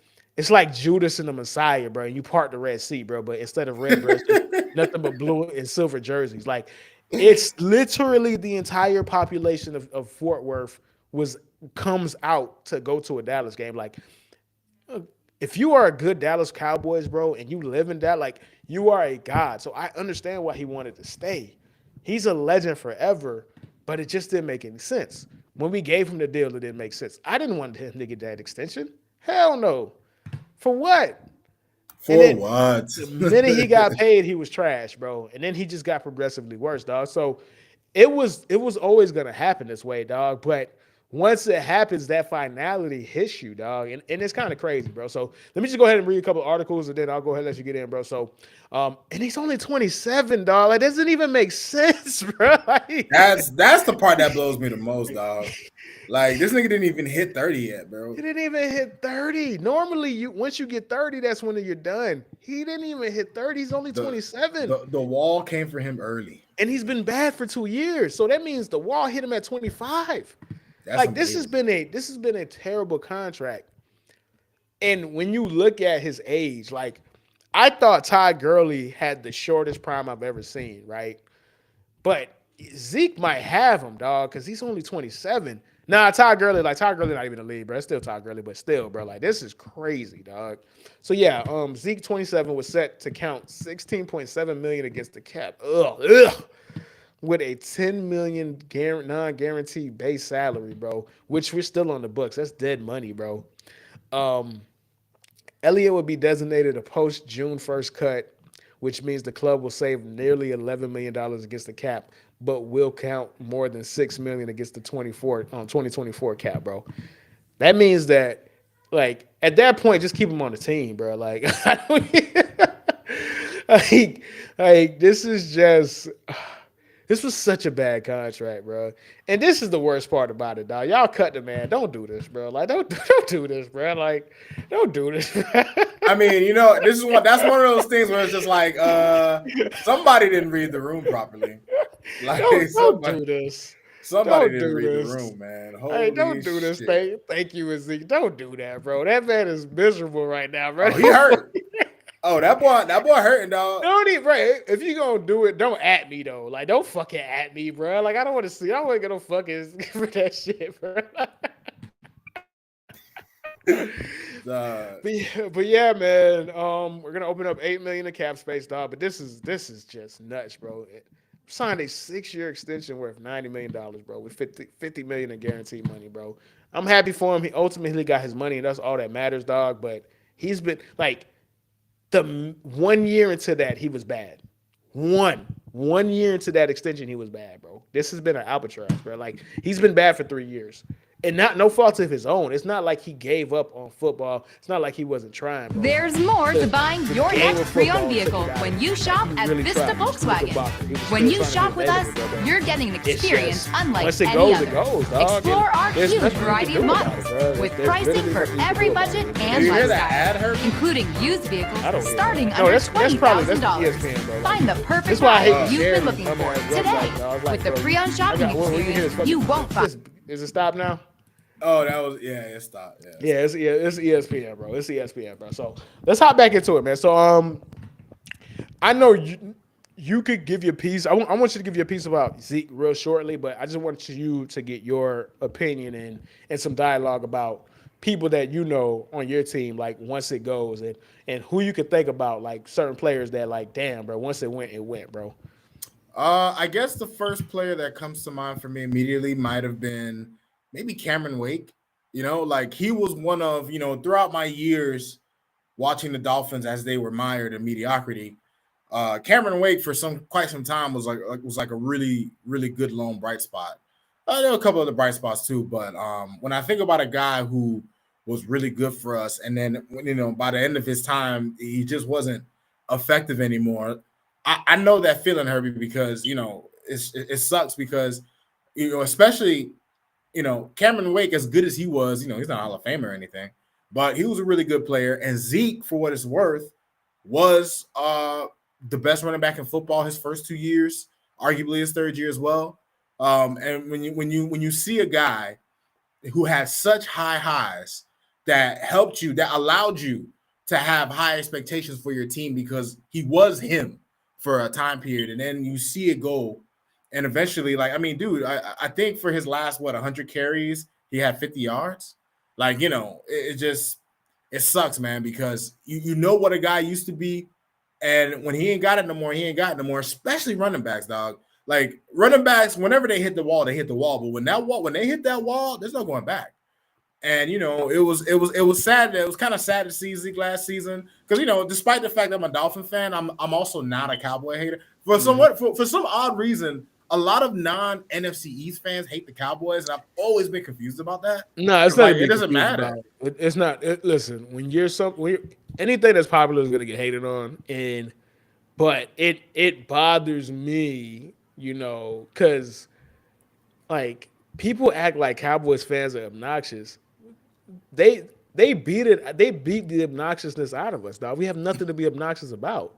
Judas and the Messiah, bro. And you part the Red Sea, bro. But instead of red, bro, it's just nothing but blue and silver jerseys. Like it's literally the entire population of Fort Worth comes out to go to a Dallas game. Like if you are a good Dallas Cowboys, bro, and you live in that, like you are a god. So I understand why he wanted to stay. He's a legend forever, but it just didn't make any sense. When we gave him the deal, it didn't make sense. I didn't want him to get that extension. Hell no. For what? For what? The minute he got paid, he was trash, bro. And then he just got progressively worse, dog. So it was always gonna happen this way, dog. But once it happens, that finality hits you, dog. And it's kind of crazy, bro. So let me just go ahead and read a couple of articles and then I'll go ahead and let you get in, bro. So and he's only 27, dog. That doesn't even make sense, bro. Like, that's the part that blows me the most, dog. Like this nigga didn't even hit 30 yet, bro. He didn't even hit 30. Normally, once you get 30, that's when you're done. He didn't even hit 30. He's only 27. The wall came for him early. And he's been bad for 2 years. So that means the wall hit him at 25. That's like amazing. this has been a terrible contract. And when you look at his age, like I thought Todd Gurley had the shortest prime I've ever seen, right? But Zeke might have him, dog, because he's only 27. Nah, Todd Gurley not even in the league, bro. It's still Todd Gurley, but still, bro, like this is crazy, dog. So yeah, Zeke 27 was set to count 16.7 million against the cap. Ugh. With a $10 million non-guaranteed base salary, bro, which we're still on the books. That's dead money, bro. Elliott would be designated a post-June 1st cut, which means the club will save nearly $11 million against the cap, but will count more than $6 million against the 2024 cap, bro. That means that, like, at that point, just keep him on the team, bro. Like, this is just... This was such a bad contract, bro. And this is the worst part about it, dog. Y'all cut the man. Don't do this, bro. Like, don't do this, bro. Like, don't do this, bro. I mean, that's one of those things where it's just like, somebody didn't read the room properly. Like, don't do this. Somebody didn't read the room, man. Hey, don't do this. Thank you, Zeke. Don't do that, bro. That man is miserable right now, bro. Oh, he hurt. Oh, that boy hurting, dog. Don't even, bro. If you gonna do it, don't at me though. Like, don't fucking at me, bro. Like, I don't want to see. I don't want to get no fucking for that shit, bro. But yeah, man. We're gonna open up $8 million in cap space, dog. But this is just nuts, bro. Signed a 6-year extension worth $90 million, bro, with $50 million in guaranteed money, bro. I'm happy for him. He ultimately got his money, and that's all that matters, dog. But he's been like. The 1 year into that, he was bad. One year into that extension, he was bad, bro. This has been an albatross, bro. Like, he's been bad for 3 years. and no fault of his own. It's not like he gave up on football. It's not like he wasn't trying, bro. There's more to buying your game next of football pre-owned vehicle took it out when of you him. shop Like, he at really Vista tried. He was still Volkswagen. boxer. He was When still you trying to shop be with us, available, bro. you're getting an It's experience just, unlike once it any goes, other. it goes, dog. Explore our There's huge nothing you variety can of do about models it, bro. with There's pricing literally for nothing you can every do about budget it. and Did you hear that lifestyle, ad, Herbie? including used vehicles I don't hear starting that. No, under that's probably that's $20,000. ESPN, bro. Find the perfect That's why I hate ride you've sharing been looking my for man's today. website, dog. Like, With the bro, pre-owned shopping what we can hear is experience, you won't find. Is it stop now? Oh, that was it stopped. Yeah, it's ESPN, bro. It's ESPN, bro. So let's hop back into it, man. So I know you could give your piece. I want you to give your piece about Zeke real shortly, but I just want you to get your opinion and some dialogue about people that you know on your team, like once it goes, and who you could think about, like certain players that, like, damn, bro, once it went, bro. I guess the first player that comes to mind for me immediately might have been maybe Cameron Wake. You know, like he was one of, throughout my years watching the Dolphins as they were mired in mediocrity. Cameron Wake for quite some time was like a really, really good lone bright spot. There were a couple of the bright spots too, but when I think about a guy who was really good for us, and then by the end of his time, he just wasn't effective anymore. I know that feeling, Herbie, because it sucks because especially Cameron Wake, as good as he was, he's not a Hall of Famer or anything, but he was a really good player. And Zeke, for what it's worth, was the best running back in football his first 2 years, arguably his third year as well. And when you see a guy who has such high highs that helped you, that allowed you to have high expectations for your team because he was him for a time period, and then you see it go, and eventually, dude, I think for his last 100 carries, he had 50 yards. It just sucks, man, because you know what a guy used to be, and when he ain't got it no more, he ain't got it no more. Especially running backs, dog. Like running backs, whenever they hit the wall, they hit the wall. But when they hit that wall, there's no going back. And it was sad. It was kind of sad to see Zeke last season because despite the fact that I'm a Dolphin fan, I'm also not a Cowboy hater. For some odd reason, a lot of non-NFC East fans hate the Cowboys, and I've always been confused about that. No, it's not. It doesn't matter. It's not. Listen, when you're anything that's popular is gonna get hated on, but it bothers me, because like people act like Cowboys fans are obnoxious. They beat it. They beat the obnoxiousness out of us, dog. We have nothing to be obnoxious about.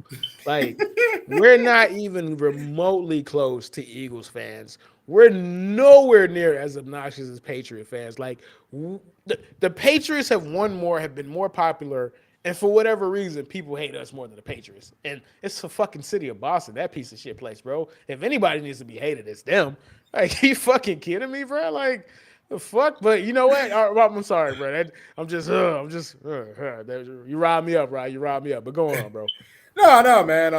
Like we're not even remotely close to Eagles fans. We're nowhere near as obnoxious as Patriot fans. Like the Patriots have been more popular, and for whatever reason, people hate us more than the Patriots. And it's the fucking city of Boston, that piece of shit place, bro. If anybody needs to be hated, it's them. Like, you fucking kidding me, bro? Like, the fuck? But you know what? I'm sorry, bro. You rile me up, right? You rile me up. But go on, bro. No, man.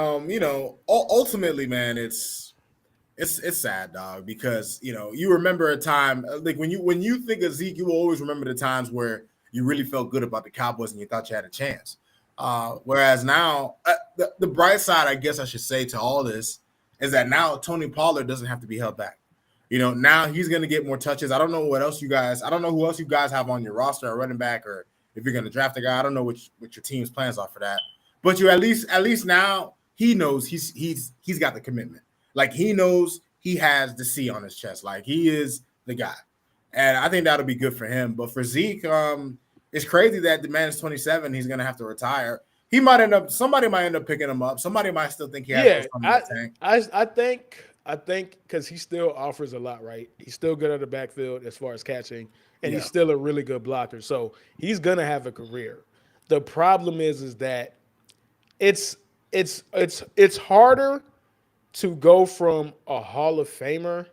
Ultimately, man, it's sad, dog, because you remember a time like when you think of Zeke, you will always remember the times where you really felt good about the Cowboys and you thought you had a chance. Whereas now, the bright side, I guess I should say, to all this is that now Tony Pollard doesn't have to be held back. Now he's going to get more touches. I don't know who else you guys have on your roster, a running back, or if you're going to draft a guy. I don't know what your team's plans are for that. But you at least now he knows he's got the commitment. Like he knows he has the C on his chest. Like he is the guy. And I think that'll be good for him. But for Zeke, it's crazy that the man is 27. He's going to have to retire. Somebody might end up picking him up. Somebody might still think he has something in the tank. I think because he still offers a lot, right? He's still good at the backfield as far as catching, and he's still a really good blocker. So he's gonna have a career. The problem is that it's harder to go from a Hall of Famer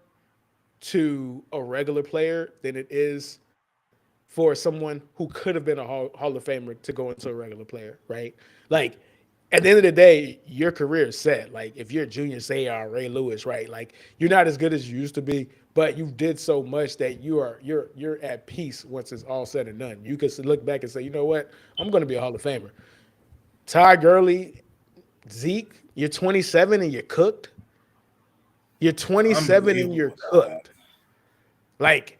to a regular player than it is for someone who could have been a Hall of Famer to go into a regular player, right? Like, at the end of the day, your career is set. Like, if you're Junior Seau, Ray Lewis, right? Like, you're not as good as you used to be, but you did so much that you're at peace once it's all said and done. You can look back and say, you know what? I'm going to be a Hall of Famer. Ty Gurley, Zeke, you're 27 and you're cooked. You're 27 and you're cooked. Like,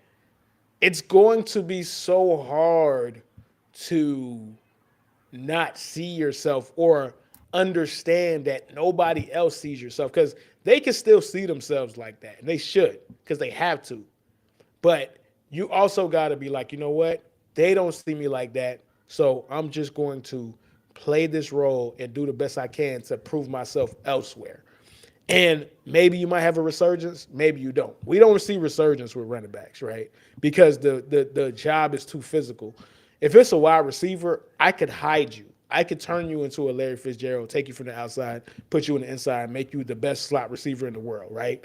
it's going to be so hard to not see yourself or understand that nobody else sees yourself, because they can still see themselves like that, and they should, because they have to. But you also got to be like, you know what? They don't see me like that, so I'm just going to play this role and do the best I can to prove myself elsewhere. And maybe you might have a resurgence, maybe you don't. We don't see resurgence with running backs, right? Because the job is too physical. If it's a wide receiver, I could hide you. I could turn you into a Larry Fitzgerald, take you from the outside, put you in the inside, make you the best slot receiver in the world, right?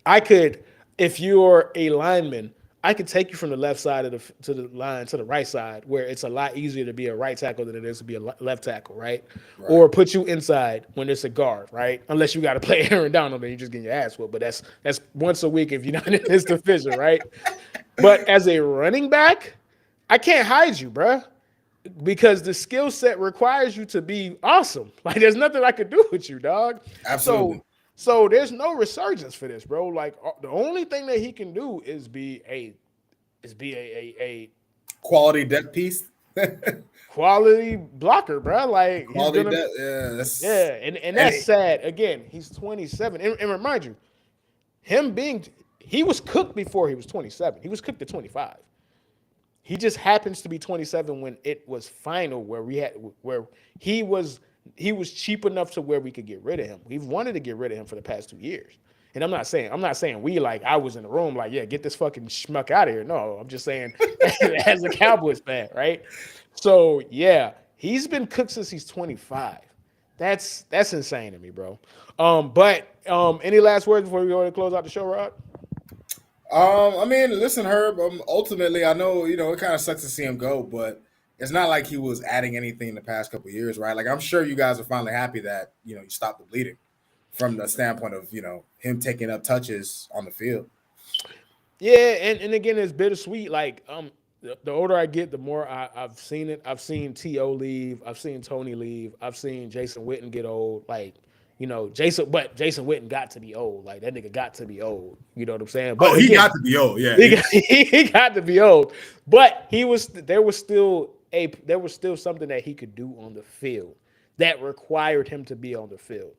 I could, if you're a lineman, I could take you from the left side of the line to the right side, where it's a lot easier to be a right tackle than it is to be a left tackle, right? Or put you inside when it's a guard, right? Unless you got to play Aaron Donald and you're just getting your ass whooped, but that's once a week if you're not in this division, right? But as a running back, I can't hide you, bruh, because the skill set requires you to be awesome. Like, there's nothing I could do with you, dog. Absolutely. So there's no resurgence for this, bro. Like, the only thing that he can do is be a quality depth piece. quality blocker, bro. Like, Quality he's depth, and that's sad. Again, he's 27, and remind you, he was cooked before he was 27. He was cooked at 25. He just happens to be 27 when it was final, where he was cheap enough to where we could get rid of him. We've wanted to get rid of him for the past 2 years. And I'm not saying we, like, I was in the room like, yeah, get this fucking schmuck out of here. No, I'm just saying as a Cowboys fan, right? So yeah, he's been cooked since he's 25. That's insane to me, bro. But any last words before we go ahead and close out the show, Rod? I mean, listen, Herb. Ultimately, I know it kind of sucks to see him go, but it's not like he was adding anything the past couple of years, right? Like, I'm sure you guys are finally happy that you stopped the bleeding, from the standpoint of him taking up touches on the field. Yeah, and again, it's bittersweet. Like, the older I get, the more I've seen it. I've seen T.O. leave. I've seen Tony leave. I've seen Jason Witten get old. Like, Jason Witten got to be old. Like, that nigga got to be old. You know what I'm saying? But he got to be old. Yeah, he got to be old. But there was still something that he could do on the field that required him to be on the field.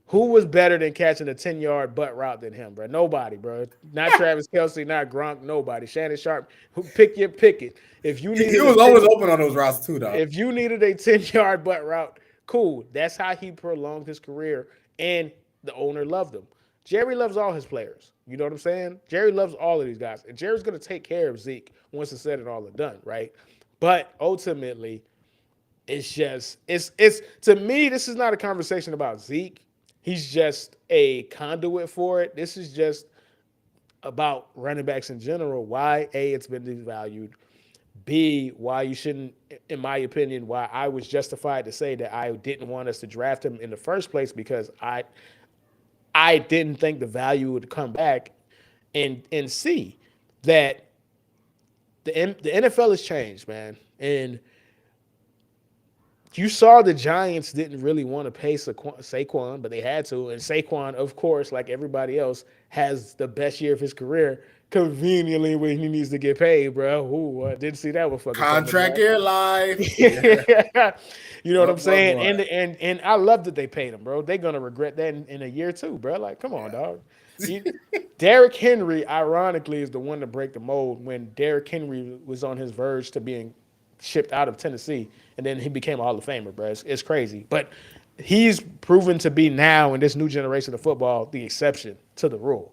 Who was better than catching a 10-yard butt route than him, bro? Nobody, bro. Not Travis Kelce, not Gronk, nobody. Shannon Sharp, pick it. If you needed, he was always open on those routes too, dog. If you needed a 10-yard butt route, cool. That's how he prolonged his career, and the owner loved him. Jerry loves all his players. You know what I'm saying? Jerry loves all of these guys, and Jerry's going to take care of Zeke once it's said and all is done, right? But ultimately, it's to me, this is not a conversation about Zeke. He's just a conduit for it. This is just about running backs in general. Why, A, it's been devalued. B, why you shouldn't, in my opinion, why I was justified to say that I didn't want us to draft him in the first place, because I didn't think the value would come back. And C, that the NFL has changed, man. And you saw the Giants didn't really want to pay Saquon, but they had to. And Saquon, of course, like everybody else, has the best year of his career conveniently when he needs to get paid, bro. Ooh, I didn't see that one fucking contract year life. Yeah. You know what I'm saying? And I love that they paid him, bro. They're gonna regret that in a year too, bro. Like, come on, dog. Derrick Henry, ironically, is the one to break the mold when Derrick Henry was on his verge to being shipped out of Tennessee, and then he became a Hall of Famer, bro. It's crazy. But he's proven to be now in this new generation of football the exception to the rule,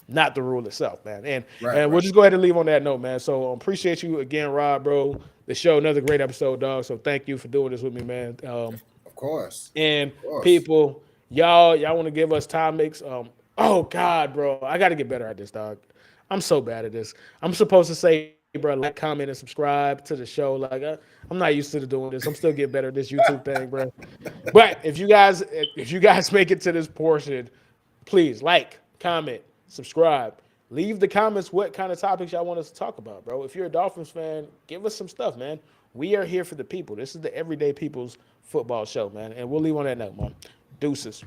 not the rule itself, man. And we'll just go ahead and leave on that note, man. So appreciate you again, Rob, bro. The show, another great episode, dog. So thank you for doing this with me, man. Of course. And people, y'all want to give us topics? Oh God, bro, I got to get better at this, dog. I'm so bad at this. I'm supposed to say, bro, like, comment, and subscribe to the show. Like, I'm not used to doing this. I'm still getting better at this YouTube thing, bro. But if you guys make it to this portion, please like, comment, subscribe. Leave the comments what kind of topics y'all want us to talk about, bro. If you're a Dolphins fan, give us some stuff, man. We are here for the people. This is the Everyday People's Football Show, man. And we'll leave on that note, man. Deuces.